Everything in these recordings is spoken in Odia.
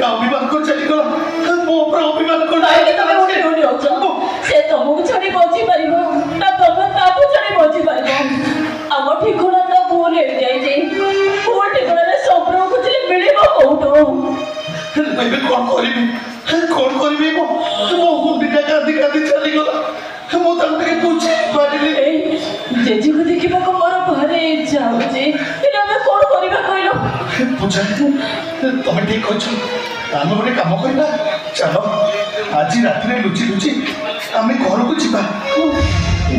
অভিমান করে চালিগলা ମୋ ଉପରେ ଅଭିମାନ କର କାହିଁକି ତମେ ଗୋଟେ ଯୋଉଠି ଅଛ ସେ ତମକୁ ଛାଡି ବଞ୍ଚି ପାରିବ ନା ତମେ ତାକୁ ଛାଡି ବଞ୍ଚି ପାରିବ ଆମ ଠିକଣା ତ ଭୁଲ ହେଇଯାଇଛି ଭୁଲ ଠିକଣାରେ ସମ୍ପର୍କ ଖୋଜିଲେ ମିଳିବ କୋଉଠୁ ଏବେ କଣ କରିବି ମୋ ମୁଣ୍ଡିଟା କାନ୍ଦି କାନ୍ଦି ଚାଲିଗଲା ମୁଁ ତାକୁ ଟିକେ ବୁଝେଇ ପାରିଲି ଜେଜେକୁ ଦେଖିବାକୁ ମୋର ଭାରି ଇଚ୍ଛା ହଉଛି ହେଲେ ଆମେ କଣ କରିବା କହିଲ ପୂଜା ତମେ ଠିକ ଅଛ ଆମେ ଗୋଟେ କାମ କରିବା ଚାଲ ଆଜି ରାତିରେ ଲୁଚି ଲୁଚି ଆମେ ଘରକୁ ଯିବା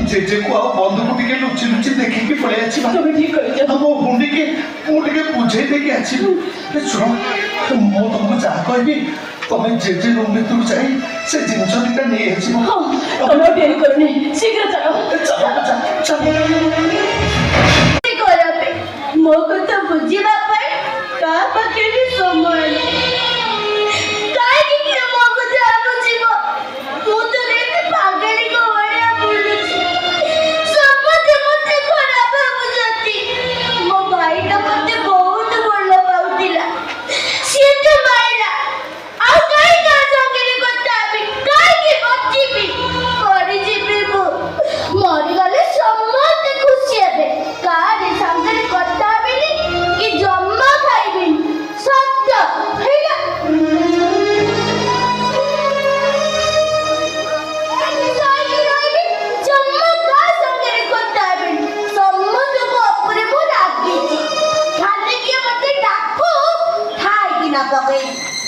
ଜେଜେକୁ ଆଉ ବନ୍ଧୁକୁ ଟିକେ ଲୁଚି ଲୁଚି ଦେଖିକି ପଳେଇ ଆସିବା ତମେ ଠିକ କହିଛ ମୋ ମୁଣ୍ଡିକି ମୁଁ ଟିକେ ବୁଝେଇ ଦେଇକି ଆସିବି ଶୁଣ ମୁଁ ତମକୁ ଯାହା କହିବି ତମେ ଜେଜେ ରୁମ୍ ଭିତରୁ ଯାଇ ସେ ଜିନିଷ ଦିଟା ନେଇ ଆସିବ ତମେ ଡେରି କରୁନି ଶୀଘ୍ର ଚାଲ ମୋ କଥା ବୁଝିବା ପାଇଁ କାହା ପାଖରେ ବି ସମୟ କାହିଁକି ମୋ କଥା ବୁଝିବ ମୁଁ ତ ଏତେ ପାଗଳିକ ଭଳିଆ ବୁଲୁଛି ସମସ୍ତେ ମତେ ଖରାପ ଭାବୁଛନ୍ତି ମୋ ଭାଇଟା ମତେ ବହୁତ ଭଲ ପାଉଥିଲା ସିଏ ତ ମାଇଲା ଆଉ କାହିଁ ତା ସାଙ୍ଗରେ କଥା ହେବି କାହିଁକି ବଞ୍ଚିବି ମରିଯିବି ମୁଁ ମରିଗଲେ ସମସ୍ତେ ଖୁସି ହେବେ କାହାରି ସାଙ୍ଗରେ କଥା ହେବିନି କି ଜମା ଖାଇବିନି ସତ୍ୟ ହେଲା ଜମା କାହା ସାଙ୍ଗରେ କଥା ହେବିନି ସମସ୍ତଙ୍କ ଉପରେ ମୁଁ ରାଗିଛି ଖାଲି କିଏ ମତେ ଡାକୁ ଠାଇକି ନା ପକେଇ